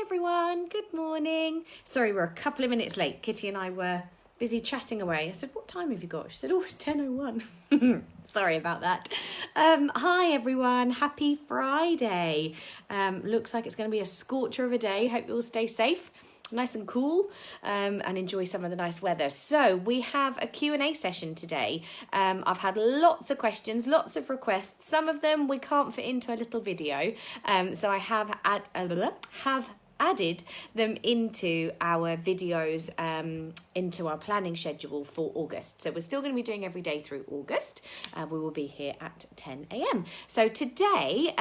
everyone, good morning. Sorry, we're a couple of minutes late. Kitty and I were busy chatting away. I said, what time have you got? She said, oh, it's 10:01. Sorry about that. Hi everyone, happy Friday. Looks like it's going to be a scorcher of a day. Hope you all stay safe, nice and cool, and enjoy some of the nice weather. So we have a Q&A session today. I've had lots of questions, lots of requests. Some of them we can't fit into a little video, so I have added them into our videos, into our planning schedule for August. So we're still going to be doing every day through August. We will be here at 10 a.m. So today,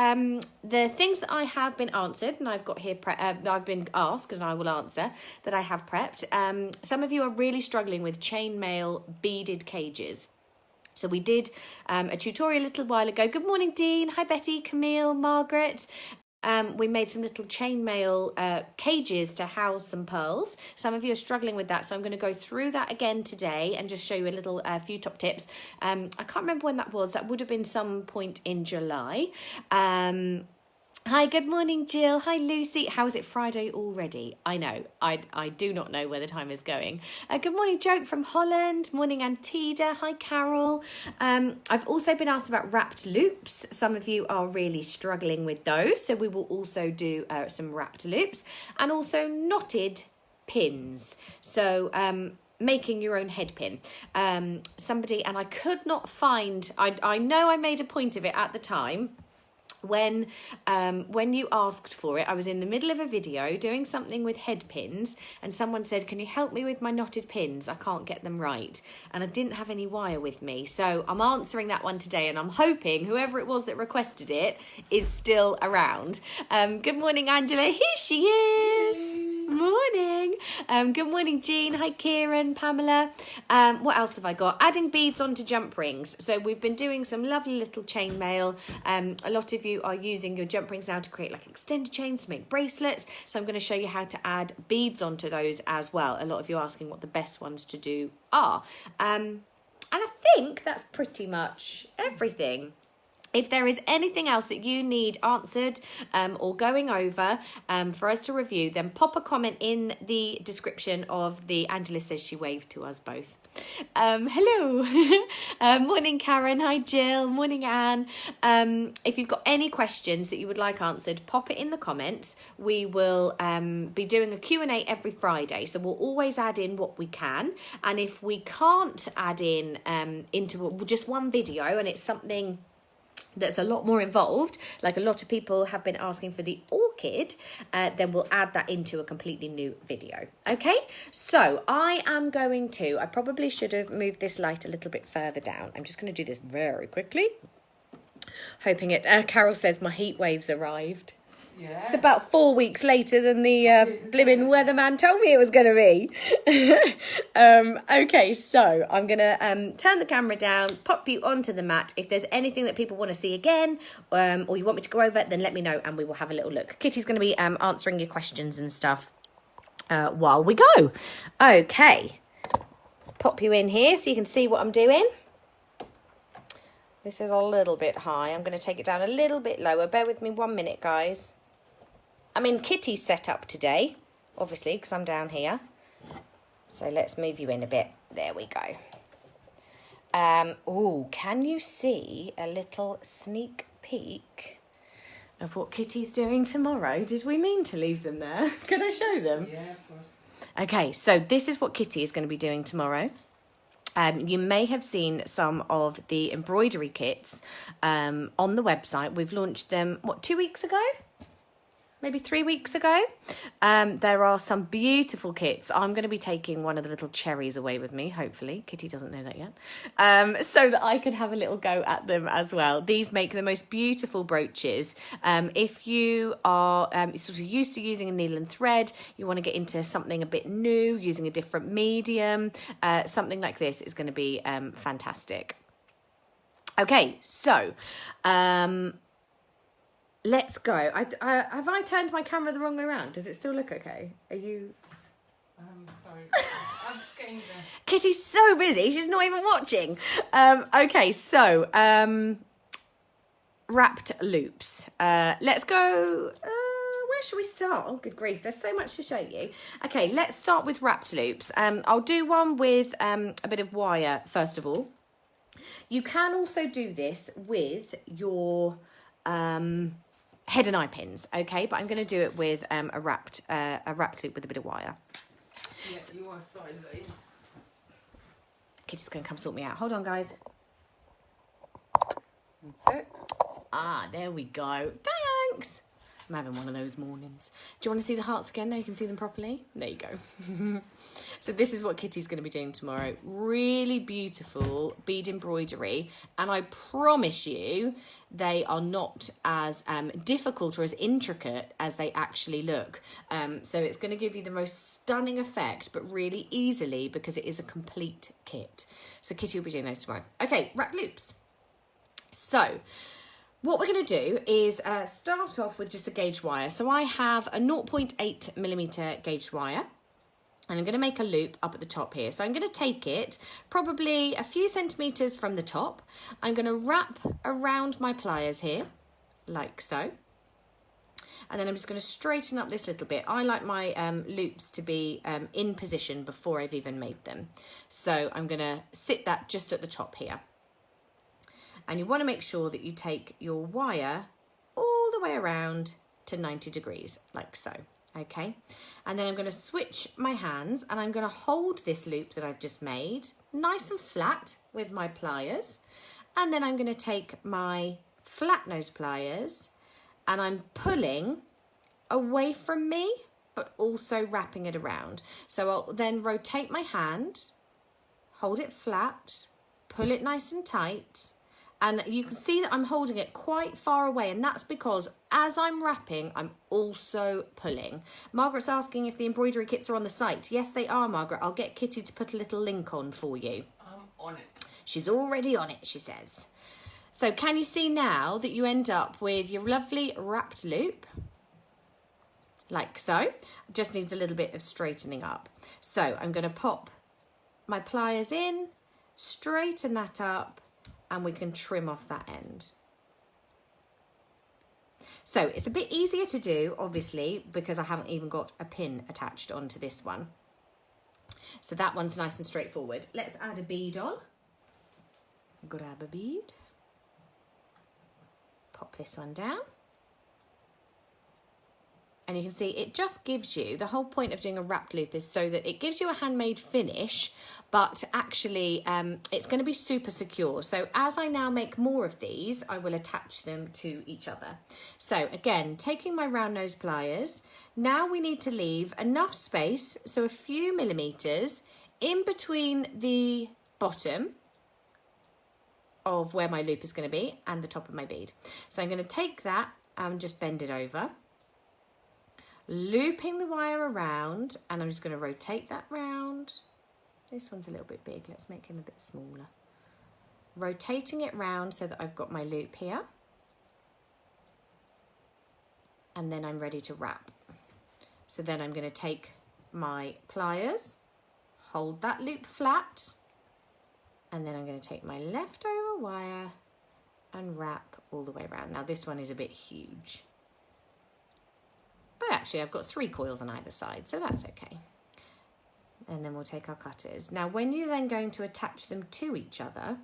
the things that I have been answered and I've got here, I've been asked and I will answer that I have prepped. Some of you are really struggling with chainmail beaded cages. So we did a tutorial a little while ago. Good morning, Dean. Hi, Betty, Camille, Margaret. We made some little chainmail cages to house some pearls. Some of you are struggling with that, so I'm going to go through that again today and just show you a little few top tips. I can't remember when that was. That would have been some point in July. Hi, good morning, Jill. Hi, Lucy. How is it Friday already? I know. I do not know where the time is going. Good morning, Joke from Holland. Morning, Antida. Hi, Carol. I've also been asked about wrapped loops. Some of you are really struggling with those, so we will also do some wrapped loops and also knotted pins. So making your own head pin. Somebody, and I could not find, I know I made a point of it at the time. When you asked for it, I was in the middle of a video doing something with head pins and someone said, can you help me with my knotted pins? I can't get them right. And I didn't have any wire with me. So I'm answering that one today and I'm hoping whoever it was that requested it is still around. Good morning, Angela. Here she is. Morning. Good morning, Jean. Hi, Kieran, Pamela. What else have I got? Adding beads onto jump rings. So we've been doing some lovely little chainmail. A lot of you are using your jump rings now to create like extended chains to make bracelets. So I'm going to show you how to add beads onto those as well. A lot of you are asking what the best ones to do are. And I think that's pretty much everything. If there is anything else that you need answered or going over for us to review, then pop a comment in the description of the Angela Says She Waved to us both. Hello. Morning, Karen. Hi, Jill. Morning, Anne. If you've got any questions that you would like answered, pop it in the comments. We will be doing a Q&A every Friday, so we'll always add in what we can. And if we can't add in into just one video and it's something that's a lot more involved, like a lot of people have been asking for the orchid, then we'll add that into a completely new video. Okay, so I probably should have moved this light a little bit further down. I'm just going to do this very quickly. Hoping it, Carol says my heat waves arrived. Yes. It's about 4 weeks later than the blimmin' weatherman told me it was going to be. Okay, so I'm going to turn the camera down, pop you onto the mat. If there's anything that people want to see again or you want me to go over, then let me know and we will have a little look. Kitty's going to be answering your questions and stuff while we go. Okay, let's pop you in here so you can see what I'm doing. This is a little bit high. I'm going to take it down a little bit lower. Bear with me 1 minute, guys. I'm in Kitty's setup today, obviously, because I'm down here. So let's move you in a bit. There we go. Oh, can you see a little sneak peek of what Kitty's doing tomorrow? Did we mean to leave them there? Can I show them? Yeah, of course. Okay, so this is what Kitty is going to be doing tomorrow. You may have seen some of the embroidery kits on the website. We've launched them, 2 weeks ago? Maybe 3 weeks ago. There are some beautiful kits. I'm going to be taking one of the little cherries away with me, hopefully. Kitty doesn't know that yet. So that I can have a little go at them as well. These make the most beautiful brooches. If you are sort of used to using a needle and thread, you want to get into something a bit new, using a different medium, something like this is going to be fantastic. Okay, so let's go. Have I turned my camera the wrong way around? Does it still look okay? Are you... Sorry. I'm just getting there. Kitty's so busy, she's not even watching. Okay, so wrapped loops. Let's go... where should we start? Oh, good grief, there's so much to show you. Okay, let's start with wrapped loops. I'll do one with a bit of wire first of all. You can also do this with your head and eye pins, okay? But I'm going to do it with a wrapped loop with a bit of wire. Yeah, you are sideways. Kitty's going to come sort me out. Hold on, guys. That's it. Ah, there we go. Thanks. I'm having one of those mornings. Do you want to see the hearts again? Now you can see them properly. There you go. So this is what Kitty's going to be doing tomorrow. Really beautiful bead embroidery. And I promise you, they are not as difficult or as intricate as they actually look. So it's going to give you the most stunning effect, but really easily because it is a complete kit. So Kitty will be doing those tomorrow. Okay, wrap loops. So what we're going to do is start off with just a gauge wire. So I have a 0.8mm gauge wire and I'm going to make a loop up at the top here. So I'm going to take it probably a few centimetres from the top. I'm going to wrap around my pliers here like so. And then I'm just going to straighten up this little bit. I like my loops to be in position before I've even made them. So I'm going to sit that just at the top here. And you want to make sure that you take your wire all the way around to 90 degrees, like so, okay? And then I'm going to switch my hands and I'm going to hold this loop that I've just made nice and flat with my pliers. And then I'm going to take my flat nose pliers and I'm pulling away from me, but also wrapping it around. So I'll then rotate my hand, hold it flat, pull it nice and tight. And you can see that I'm holding it quite far away, and that's because as I'm wrapping, I'm also pulling. Margaret's asking if the embroidery kits are on the site. Yes, they are, Margaret. I'll get Kitty to put a little link on for you. I'm on it. She's already on it, she says. So can you see now that you end up with your lovely wrapped loop? Like so. Just needs a little bit of straightening up. So I'm going to pop my pliers in, straighten that up, and we can trim off that end. So it's a bit easier to do, obviously, because I haven't even got a pin attached onto this one. So that one's nice and straightforward. Let's add a bead on. Grab a bead. Pop this one down. And you can see it just gives you, the whole point of doing a wrapped loop is so that it gives you a handmade finish, but actually it's going to be super secure. So as I now make more of these, I will attach them to each other. So again, taking my round nose pliers, now we need to leave enough space, so a few millimetres in between the bottom of where my loop is going to be and the top of my bead. So I'm going to take that and just bend it over. Looping the wire around, and I'm just going to rotate that round. This one's a little bit big, let's make him a bit smaller. Rotating it round so that I've got my loop here. And then I'm ready to wrap. So then I'm going to take my pliers, hold that loop flat, and then I'm going to take my leftover wire and wrap all the way around. Now this one is a bit huge. But actually I've got 3 coils on either side, so that's okay. And then we'll take our cutters. Now when you're then going to attach them to each other,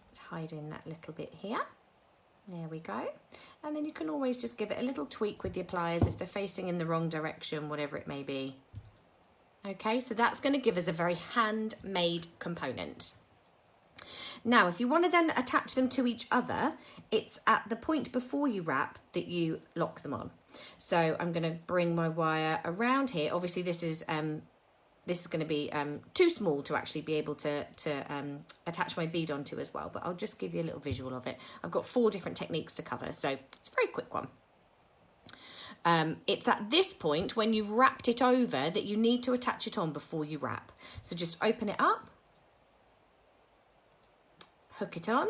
let's hide in that little bit here. There we go. And then you can always just give it a little tweak with your pliers if they're facing in the wrong direction, whatever it may be. Okay, so that's going to give us a very handmade component. Now, if you want to then attach them to each other, it's at the point before you wrap that you lock them on. So I'm going to bring my wire around here. Obviously, this is going to be too small to actually be able to attach my bead onto as well, but I'll just give you a little visual of it. I've got 4 different techniques to cover, so it's a very quick one. It's at this point when you've wrapped it over that you need to attach it on before you wrap. So just open it up. Hook it on,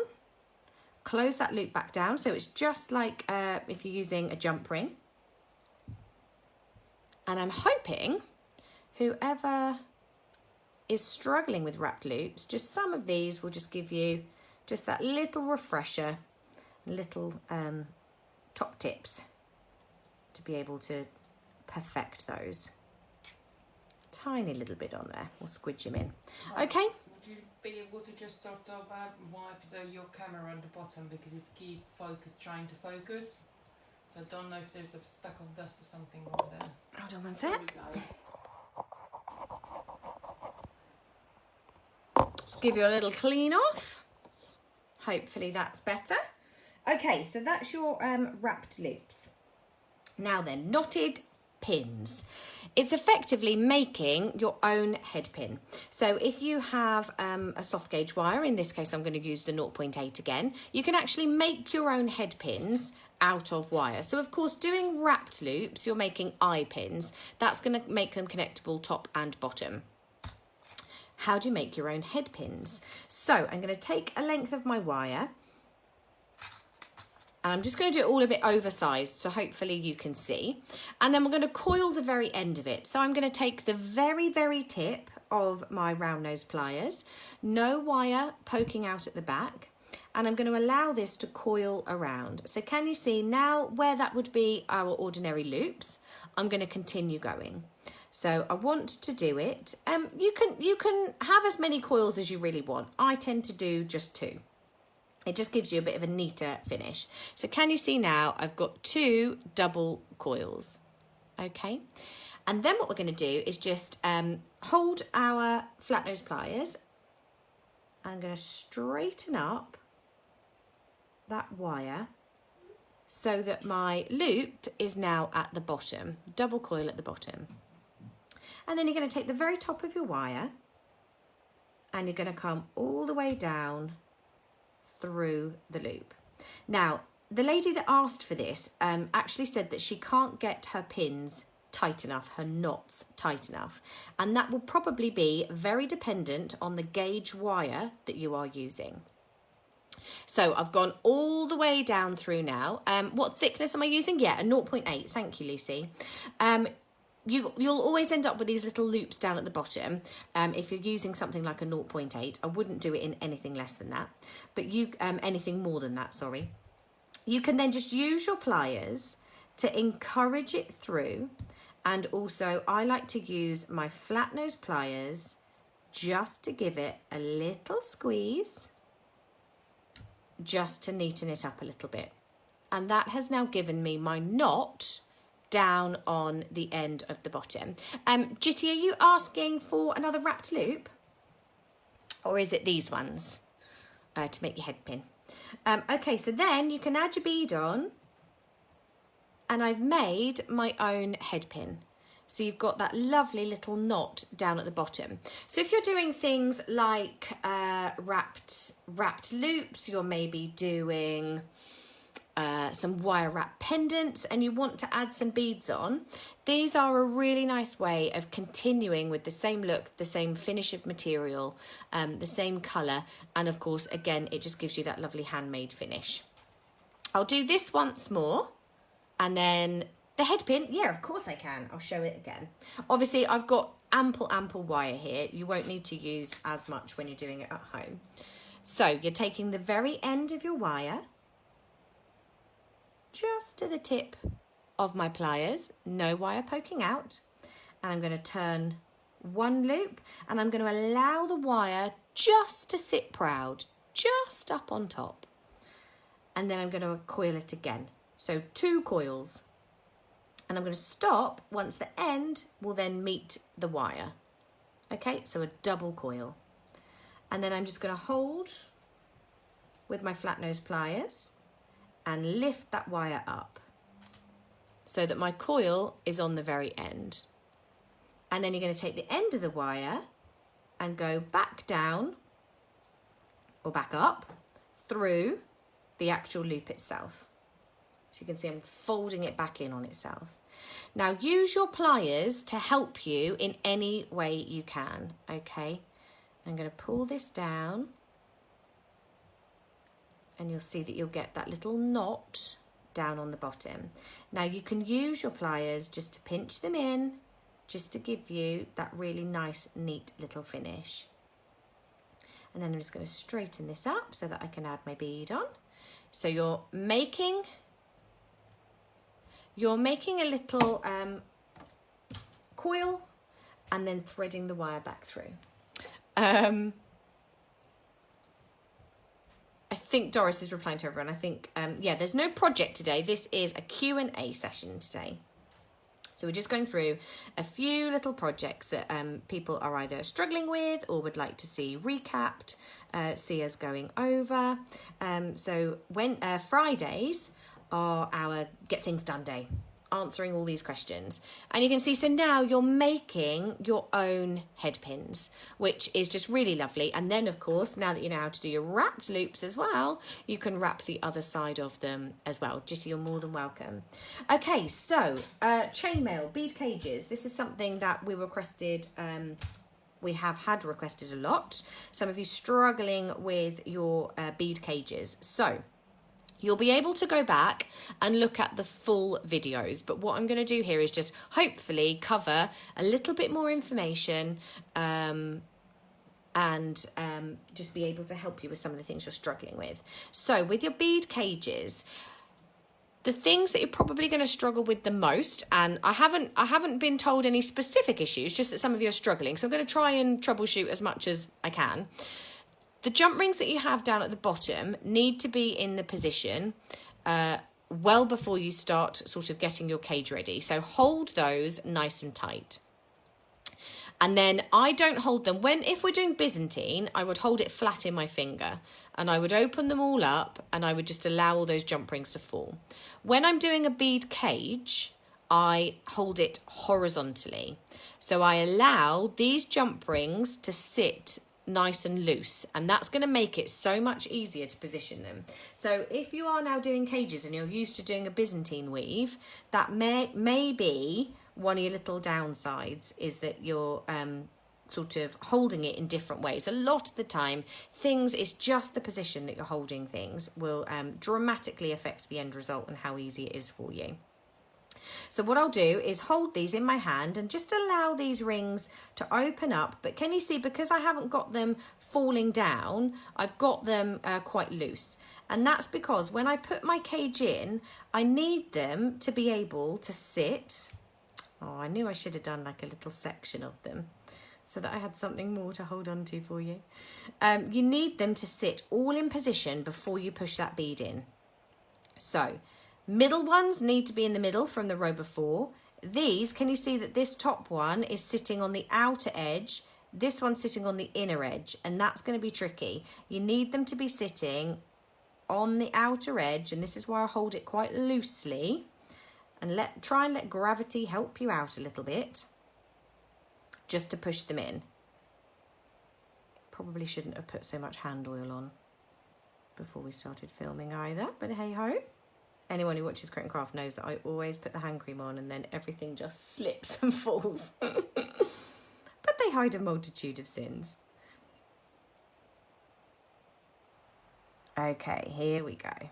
close that loop back down, so it's just like if you're using a jump ring. And I'm hoping whoever is struggling with wrapped loops, just some of these will just give you just that little refresher, little top tips to be able to perfect those. Tiny little bit on there, we'll squidge him in. Okay. Would you be able to just sort of wipe your camera at the bottom because it's trying to focus? So I don't know if there's a speck of dust or something over there. Hold on one Sorry, sec. guys. Just give you a little clean off. Hopefully that's better. Okay, so that's your wrapped loops. Now then, knotted pins. It's effectively making your own head pin. So if you have a soft gauge wire, in this case I'm going to use the 0.8 again, you can actually make your own head pins out of wire. So of course, doing wrapped loops, you're making eye pins. That's going to make them connectable top and bottom. How do you make your own head pins? So I'm going to take a length of my wire, and I'm just going to do it all a bit oversized, so hopefully you can see. And then we're going to coil the very end of it. So I'm going to take the very, very tip of my round nose pliers, no wire poking out at the back, and I'm going to allow this to coil around. So can you see now where that would be our ordinary loops? I'm going to continue going. So I want to do it. You can have as many coils as you really want. I tend to do just 2. It just gives you a bit of a neater finish. So can you see now I've got 2 double coils, okay? And then what we're going to do is just hold our flat nose pliers. I'm going to straighten up that wire so that my loop is now at the bottom, double coil at the bottom. And then you're going to take the very top of your wire and you're going to come all the way down through the loop. Now, the lady that asked for this actually said that she can't get her pins tight enough, her knots tight enough, and that will probably be very dependent on the gauge wire that you are using. So I've gone all the way down through now. What thickness am I using? Yeah, a 0.8. Thank you, Lucy. You'll always end up with these little loops down at the bottom. If you're using something like a 0.8, I wouldn't do it in anything less than that, but anything more than that, sorry. You can then just use your pliers to encourage it through, and also I like to use my flat nose pliers just to give it a little squeeze, just to neaten it up a little bit. And that has now given me my knot down on the end of the bottom. Jitty, are you asking for another wrapped loop? Or is it these ones to make your head pin? Okay, so then you can add your bead on, and I've made my own head pin. So you've got that lovely little knot down at the bottom. So if you're doing things like wrapped loops, you're maybe doing some wire wrap pendants and you want to add some beads on, these are a really nice way of continuing with the same look, the same finish of material, the same colour, and of course again it just gives you that lovely handmade finish. I'll do this once more, and then the head pin, yeah, of course I can, I'll show it again. Obviously I've got ample wire here, you won't need to use as much when you're doing it at home. So you're taking the very end of your wire, just to the tip of my pliers, no wire poking out, and I'm going to turn one loop, and I'm going to allow the wire just to sit proud, just up on top, and then I'm going to coil it again. So 2 coils, and I'm going to stop once the end will then meet the wire. Okay, so a double coil, and then I'm just going to hold with my flat nose pliers and lift that wire up so that my coil is on the very end. And then you're going to take the end of the wire and go back down or back up through the actual loop itself. So you can see I'm folding it back in on itself. Now use your pliers to help you in any way you can, okay? I'm going to pull this down, and you'll see that you'll get that little knot down on the bottom. Now you can use your pliers just to pinch them in, just to give you that really nice, neat little finish. And then I'm just going to straighten this up so that I can add my bead on. So you're making you're making a little coil and then threading the wire back through. I think Doris is replying to everyone. I think, yeah, there's no project today. This is a Q&A session today. So we're just going through a few little projects that people are either struggling with or would like to see recapped, see us going over. So when Fridays are our Get Things Done day, answering all these questions. And you can see, so now you're making your own head pins, which is just really lovely. And then, of course, now that you know how to do your wrapped loops as well, you can wrap the other side of them as well. Jitty, you're more than welcome. Okay, so chainmail, bead cages. This is something that we requested, we have had requested a lot. Some of you struggling with your bead cages. So you'll be able to go back and look at the full videos, but what I'm going to do here is just hopefully cover a little bit more information and just be able to help you with some of the things you're struggling with. So with your bead cages, the things that you're probably going to struggle with the most, and I haven't been told any specific issues, just that some of you are struggling, so I'm going to try and troubleshoot as much as I can. The jump rings that you have down at the bottom need to be in the position well before you start sort of getting your cage ready. So hold those nice and tight. And then I don't hold them. If we're doing Byzantine, I would hold it flat in my finger and I would open them all up and I would just allow all those jump rings to fall. When I'm doing a bead cage, I hold it horizontally. So I allow these jump rings to sit nice and loose, and that's going to make it so much easier to position them. So if you are now doing cages and you're used to doing a Byzantine weave, that may be one of your little downsides, is that you're sort of holding it in different ways. A lot of the time it's just the position that you're holding things will dramatically affect the end result and how easy it is for you. So what I'll do is hold these in my hand and just allow these rings to open up. But can you see, because I haven't got them falling down, I've got them quite loose. And that's because when I put my cage in, I need them to be able to sit. Oh, I knew I should have done like a little section of them so that I had something more to hold on to for you. You need them to sit all in position before you push that bead in. So middle ones need to be in the middle from the row before. These, can you see that this top one is sitting on the outer edge, this one's sitting on the inner edge, and that's going to be tricky. You need them to be sitting on the outer edge, and this is why I hold it quite loosely, and try and let gravity help you out a little bit, just to push them in. Probably shouldn't have put so much hand oil on before we started filming either, but hey ho. Anyone who watches Crit and Craft knows that I always put the hand cream on and then everything just slips and falls. But they hide a multitude of sins. Okay, here we go.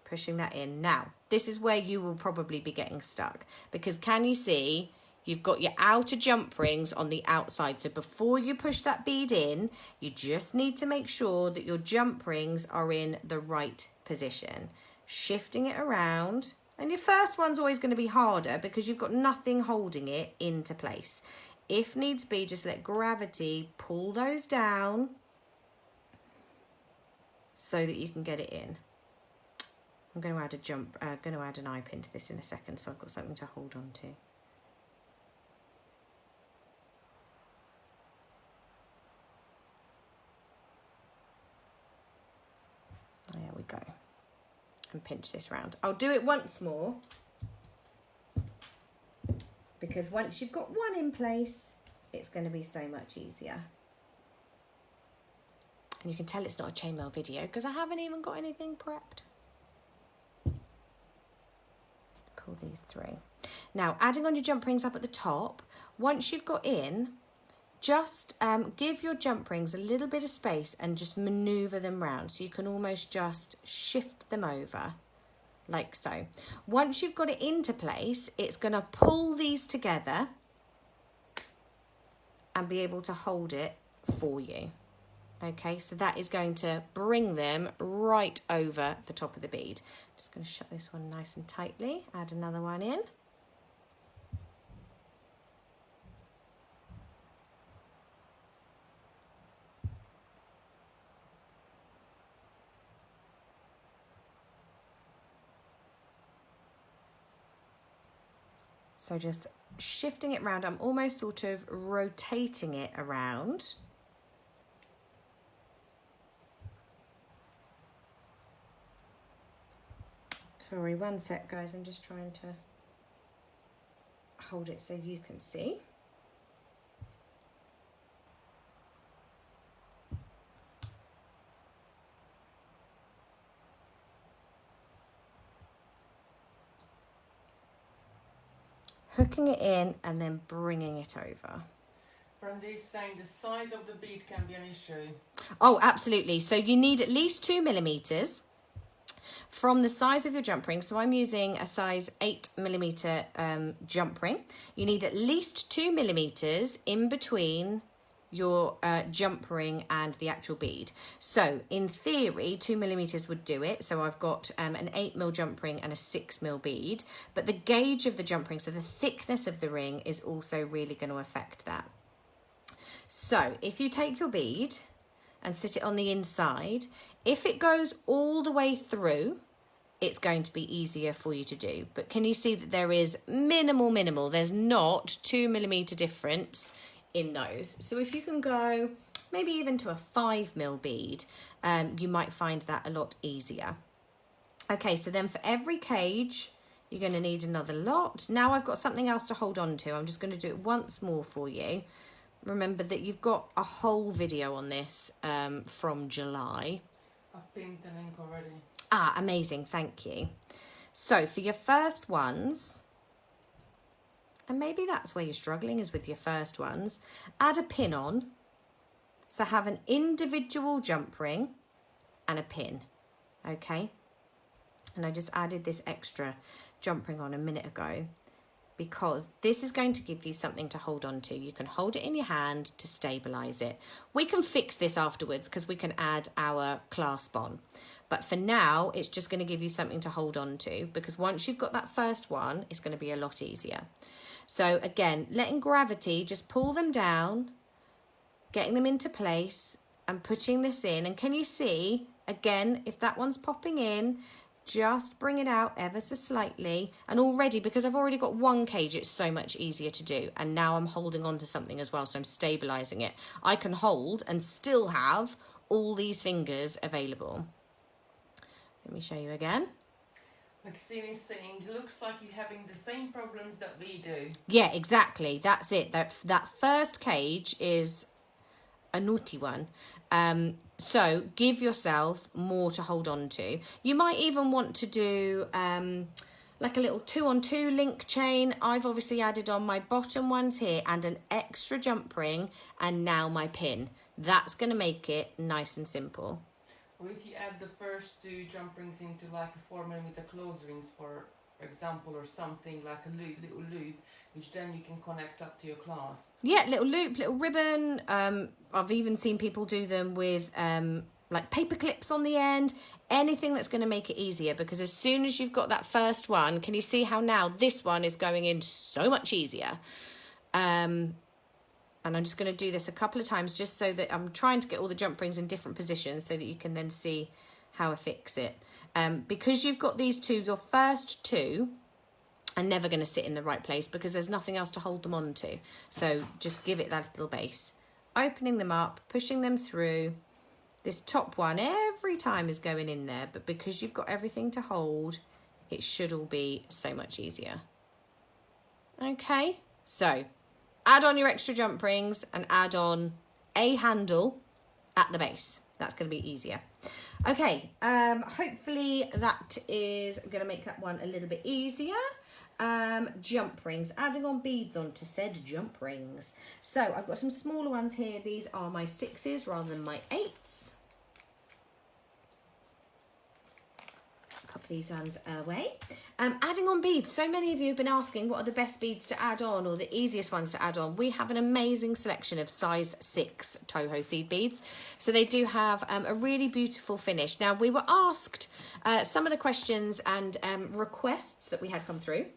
Pushing that in. Now, this is where you will probably be getting stuck, because can you see you've got your outer jump rings on the outside. So before you push that bead in, you just need to make sure that your jump rings are in the right position. Shifting it around. And your first one's always going to be harder because you've got nothing holding it into place. If needs be, just let gravity pull those down so that you can get it in. I'm going to add an eye pin to this in a second, so I've got something to hold on to. There we go. And pinch this round. I'll do it once more, because once you've got one in place, it's going to be so much easier. And you can tell it's not a chainmail video because I haven't even got anything prepped. Pull these through. Now, adding on your jump rings up at the top, once you've got in, just give your jump rings a little bit of space and just manoeuvre them round, so you can almost just shift them over like so. Once you've got it into place, it's going to pull these together and be able to hold it for you. Okay, so that is going to bring them right over the top of the bead. Just going to shut this one nice and tightly, add another one in. So just shifting it around, I'm almost sort of rotating it around. Sorry, one sec guys, I'm just trying to hold it so you can see. Hooking it in and then bringing it over. Brandy is saying the size of the bead can be an issue. Oh, absolutely. So you need at least 2 millimeters from the size of your jump ring. So I'm using a size 8 millimeter jump ring. You need at least 2 millimeters in between your jump ring and the actual bead. So in theory 2 millimeters would do it. So I've got an 8 mil jump ring and a 6 mil bead, but the gauge of the jump ring, so the thickness of the ring, is also really going to affect that. So if you take your bead and sit it on the inside, if it goes all the way through, it's going to be easier for you to do. But can you see that there is minimal, there's not 2 millimeter difference in those. So if you can go maybe even to a 5 mil bead, you might find that a lot easier. Okay, so then for every cage, you're going to need another lot. Now I've got something else to hold on to. I'm just going to do it once more for you. Remember that you've got a whole video on this from July. I've pinned the link already. Ah, amazing, thank you. So for your first ones, and maybe that's where you're struggling, is with your first ones, add a pin on. So have an individual jump ring and a pin, okay? And I just added this extra jump ring on a minute ago, because this is going to give you something to hold on to. You can hold it in your hand to stabilise it. We can fix this afterwards because we can add our clasp on. But for now, it's just going to give you something to hold on to, because once you've got that first one, it's going to be a lot easier. So again, letting gravity just pull them down, getting them into place and putting this in. And can you see, again, if that one's popping in, just bring it out ever so slightly. And already, because I've already got one cage, it's so much easier to do. And now I'm holding on to something as well, so I'm stabilising it. I can hold and still have all these fingers available. Let me show you again. Maxine is saying, it looks like you're having the same problems that we do. Yeah, exactly. That's it. That first cage is a naughty one. So give yourself more to hold on to. You might even want to do like a little 2-on-2 link chain. I've obviously added on my bottom ones here and an extra jump ring and now my pin. That's going to make it nice and simple. Or if you add the first 2 jump rings into like a 4mm close rings, for example, or something like a little loop, which then you can connect up to your clasp. Yeah, little loop, little ribbon. I've even seen people do them with like paper clips on the end. Anything that's going to make it easier, because as soon as you've got that first one, can you see how now this one is going in so much easier? And I'm just going to do this a couple of times just so that I'm trying to get all the jump rings in different positions so that you can then see how I fix it. Because you've got these 2, your first 2 are never going to sit in the right place because there's nothing else to hold them on to. So just give it that little base. Opening them up, pushing them through. This top one every time is going in there, but because you've got everything to hold, it should all be so much easier. Okay, so add on your extra jump rings and add on a handle at the base. That's going to be easier. Okay, hopefully that is going to make that one a little bit easier. Jump rings, adding on beads onto said jump rings. So I've got some smaller ones here. These are my 6s rather than my 8s. Pop these ones away. Adding on beads. So many of you have been asking what are the best beads to add on or the easiest ones to add on. We have an amazing selection of size 6 Toho seed beads. So they do have a really beautiful finish. Now, we were asked some of the questions and requests that we had come through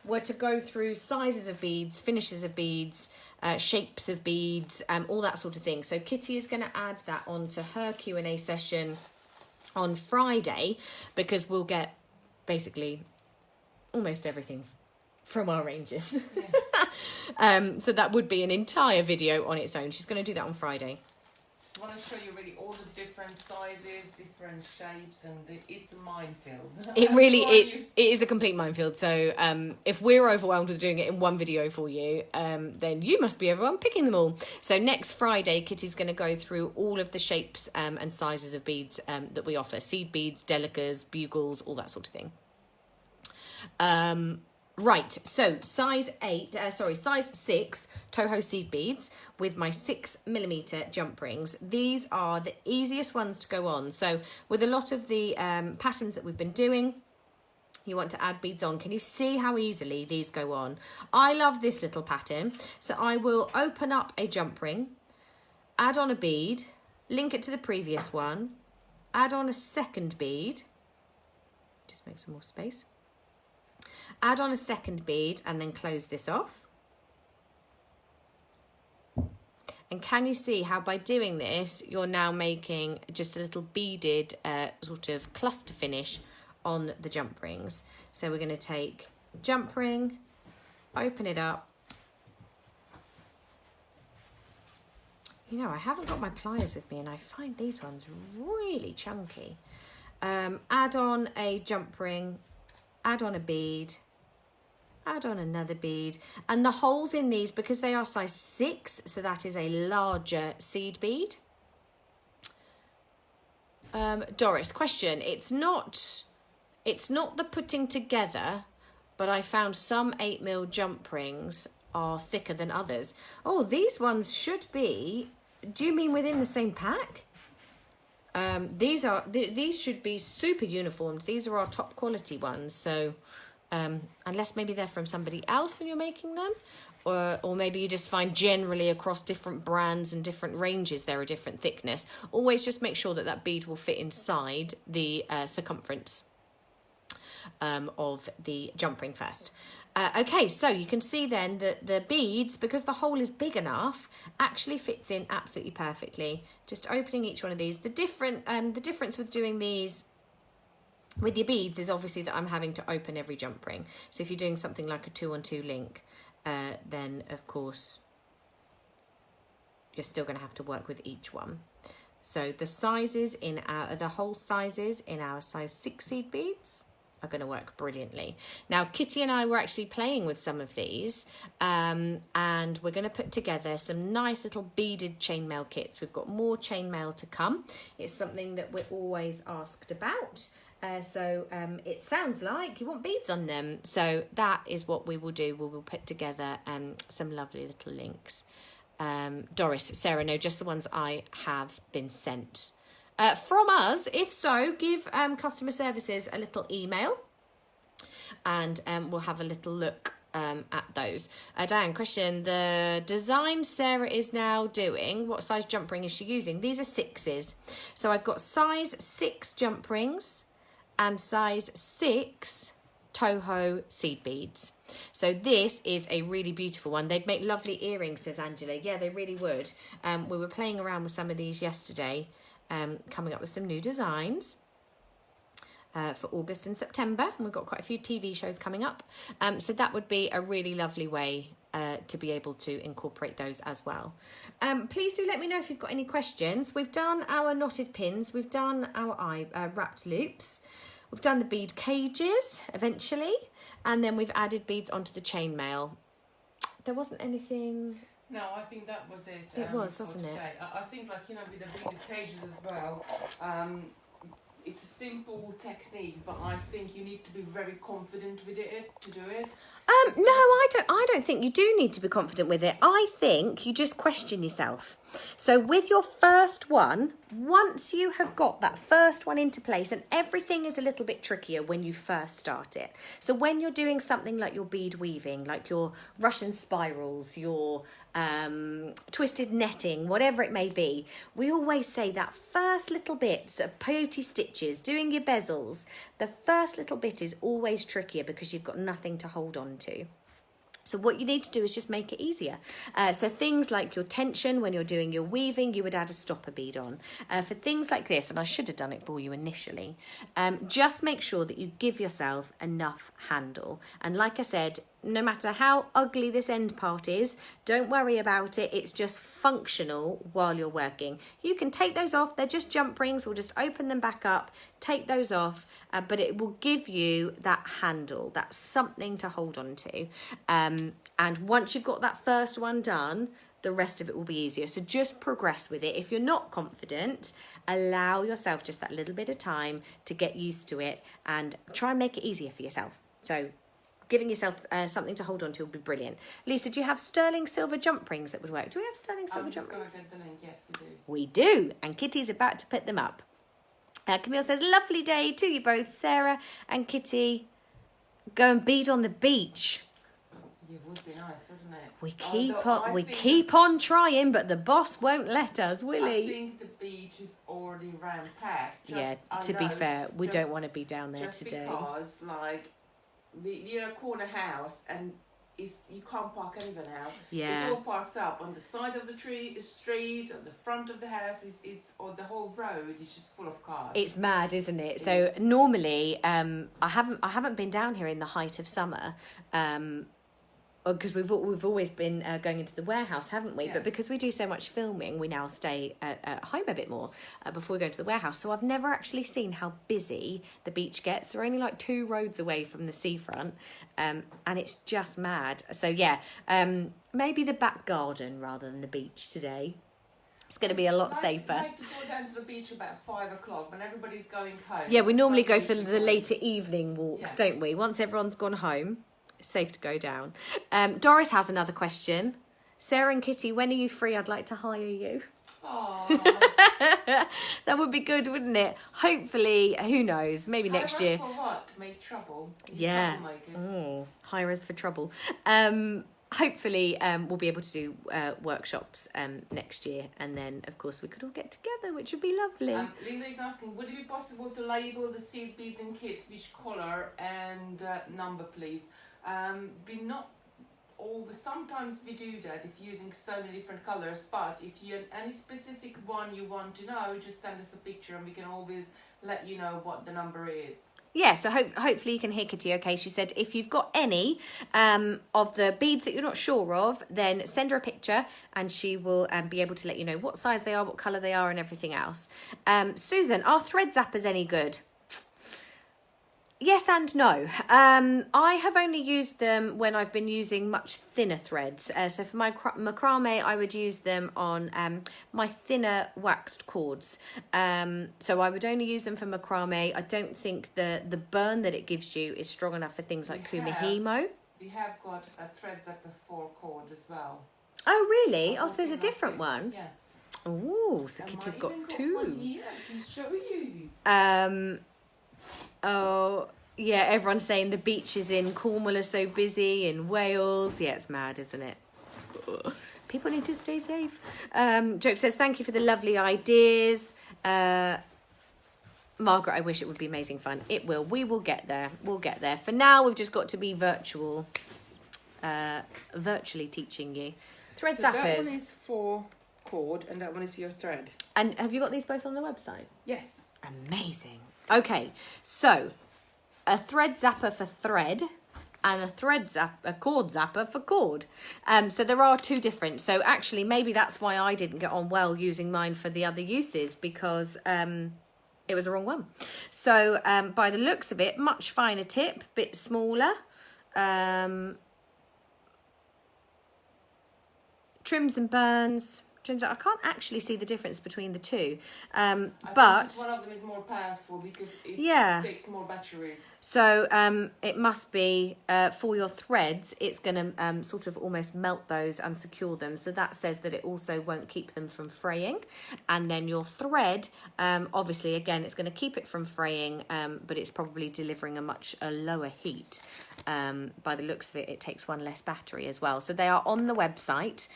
were to go through sizes of beads, finishes of beads, shapes of beads, all that sort of thing. So Kitty is going to add that onto her Q&A session on Friday, because we'll get basically almost everything from our ranges. Yeah. So that would be an entire video on its own. She's going to do that on Friday. I want to show you really all the different sizes, different shapes, and it's a minefield. It really it is a complete minefield. So if we're overwhelmed with doing it in one video for you, then you must be overwhelmed picking them all. So next Friday, Kitty's going to go through all of the shapes and sizes of beads that we offer: seed beads, delicas, bugles, all that sort of thing. Right, so size 6 Toho seed beads with my 6mm jump rings. These are the easiest ones to go on. So with a lot of the patterns that we've been doing, you want to add beads on. Can you see how easily these go on? I love this little pattern. So I will open up a jump ring, add on a bead, link it to the previous one, add on a second bead, just make some more space. Add on a second bead and then close this off. And can you see how by doing this, you're now making just a little beaded sort of cluster finish on the jump rings. So we're going to take jump ring, open it up. You know, I haven't got my pliers with me and I find these ones really chunky. Add on a jump ring, add on a bead, add on another bead, and the holes in these, because they are size 6, so that is a larger seed bead. Doris, question, it's not the putting together, but I found some 8mm jump rings are thicker than others. Oh, these ones should be, do you mean within the same pack? These should be super uniformed. These are our top quality ones, so unless maybe they're from somebody else and you're making them, or maybe you just find generally across different brands and different ranges they're a different thickness. Always just make sure that that bead will fit inside the circumference of the jump ring first. Okay, so you can see then that the beads, because the hole is big enough, actually fits in absolutely perfectly. Just opening each one of these. The difference with doing these with your beads is obviously that I'm having to open every jump ring. So if you're doing something like a 2-on-2 link, then of course you're still going to have to work with each one. So the sizes in the hole sizes in our size 6 seed beads are going to work brilliantly. Now, Kitty and I were actually playing with some of these, and we're going to put together some nice little beaded chainmail kits. We've got more chainmail to come. It's something that we're always asked about. So it sounds like you want beads on them. So that is what we will do. We will put together some lovely little links. Doris, Sarah, no, just the ones I have been sent. From us, if so, give customer services a little email and we'll have a little look at those. Diane, question, the design Sarah is now doing, what size jump ring is she using? These are 6s. So I've got size 6 jump rings and size 6 Toho seed beads. So this is a really beautiful one. They'd make lovely earrings, says Angela. Yeah, they really would. We were playing around with some of these yesterday, coming up with some new designs for August and September. And we've got quite a few TV shows coming up. So that would be a really lovely way to be able to incorporate those as well. Please do let me know if you've got any questions. We've done our knotted pins. We've done our wrapped loops. We've done the bead cages eventually. And then we've added beads onto the chainmail. There wasn't anything... No, I think that was it. It was, wasn't it? I think, like, you know, with the beaded cages as well, it's a simple technique, but I think you need to be very confident with it to do it. No, I don't think you do need to be confident with it. I think you just question yourself. So with your first one, once you have got that first one into place, and everything is a little bit trickier when you first start it. So when you're doing something like your bead weaving, like your Russian spirals, your twisted netting, whatever it may be, we always say that first little bit, so peyote stitches, doing your bezels, the first little bit is always trickier because you've got nothing to hold on to. So what you need to do is just make it easier. So things like your tension, when you're doing your weaving, you would add a stopper bead on. For things like this, and I should have done it for you initially, just make sure that you give yourself enough handle. And like I said, no matter how ugly this end part is, don't worry about it. It's just functional while you're working. You can take those off. They're just jump rings. We'll just open them back up, take those off, but it will give you that handle. That's something to hold on to. And once you've got that first one done, the rest of it will be easier. So just progress with it. If you're not confident, allow yourself just that little bit of time to get used to it and try and make it easier for yourself. So giving yourself something to hold on to will be brilliant. Lisa, do you have sterling silver jump rings that would work? Do we have sterling silver jump rings? I'm just going to get the link. Yes, we do. We do, and Kitty's about to put them up. Camille says, lovely day to you both, Sarah and Kitty. Go and bead on the beach. It would be nice, wouldn't it? We keep on trying, but the boss won't let us, will he? I think the beach is already ram-packed. Yeah, to be fair, we don't want to be down there today. Because, like, we're in a corner house and you can't park anywhere now. Yeah. It's all parked up on the side of the street, on the front of the house. It's on the whole road is just full of cars. It's mad, isn't it? So normally, I haven't been down here in the height of summer. Because we've always been going into the warehouse, haven't we? Yeah. But because we do so much filming, we now stay at home a bit more before we go into the warehouse. So I've never actually seen how busy the beach gets. They're only like 2 roads away from the seafront, and it's just mad. So yeah, maybe the back garden rather than the beach today. It's going to be a lot safer. I like to go down to the beach about 5 o'clock when everybody's going home. Yeah, we normally go for the later evening walks, don't we? Once everyone's gone home. Safe to go down. Doris has another question. Sarah and Kitty, when are you free? I'd like to hire you. That would be good, wouldn't it? Hopefully, who knows? Maybe next year. For what? To make trouble? Yeah. Hire us for trouble. Hopefully, we'll be able to do workshops next year, and then, of course, we could all get together, which would be lovely. Linda is asking, would it be possible to label the seed beads and kits, which colour and number, please? Sometimes we do that if you're using so many different colours, but if you have any specific one you want to know, just send us a picture and we can always let you know what the number is. Yeah, so hopefully you can hear Kitty okay. She said if you've got any of the beads that you're not sure of, then send her a picture and she will be able to let you know what size they are, what colour they are and everything else. Susan, are thread zappers any good? Yes and no. I have only used them when I've been using much thinner threads. So for my macrame, I would use them on my thinner waxed cords. So I would only use them for macrame. I don't think the burn that it gives you is strong enough for things like kumihimo. We have got a thread zapper 4 cord as well. Oh, really? Oh, so there's a different one? Yeah. Oh, so Kitty's got 2. One here. I can show you. Oh, yeah, everyone's saying the beaches in Cornwall are so busy, in Wales. Yeah, it's mad, isn't it? People need to stay safe. Joke says, thank you for the lovely ideas. Margaret, I wish it would be amazing fun. It will. We will get there. We'll get there. For now, we've just got to be virtually teaching you. Thread zappers. That one is 4 cord and that one is your thread. And have you got these both on the website? Yes. Amazing. Okay, so a thread zapper for thread and a cord zapper for cord. So there are 2 different. So actually, maybe that's why I didn't get on well using mine for the other uses, because it was the wrong one. So by the looks of it, much finer tip, bit smaller. Trims and burns, James, I can't actually see the difference between the two. I think But one of them is more powerful because it Yeah. takes more batteries. so it must be for your threads, it's going to sort of almost melt those and secure them. So that says that it also won't keep them from fraying. And then your thread, obviously, again, it's going to keep it from fraying, but it's probably delivering a lower heat. By the looks of it, it takes one less battery as well. So they are on the website.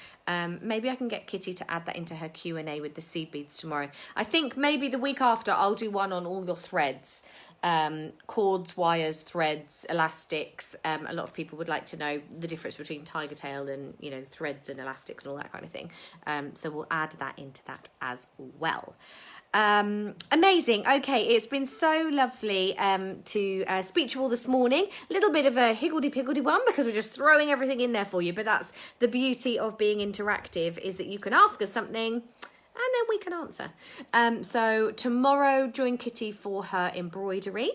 Maybe I can get Kitty to add that into her Q&A with the seed beads tomorrow. I think maybe the week after I'll do one on all your threads. Cords, wires, threads, elastics. A lot of people would like to know the difference between tiger tail and, you know, threads and elastics and all that kind of thing. So we'll add that into that as well. Amazing. Okay, it's been so lovely to speak to you all this morning. A little bit of a higgledy-piggledy one because we're just throwing everything in there for you, but that's the beauty of being interactive, is that you can ask us something and then we can answer. So tomorrow, join Kitty for her embroidery.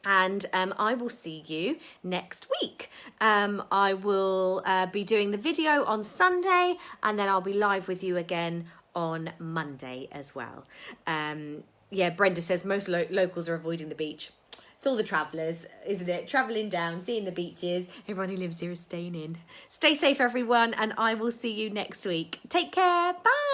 And I will see you next week. I will be doing the video on Sunday, and then I'll be live with you again on Monday as well. Yeah, Brenda says most locals are avoiding the beach. It's all the travellers, isn't it? Travelling down, seeing the beaches. Everyone who lives here is staying in. Stay safe, everyone, and I will see you next week. Take care. Bye.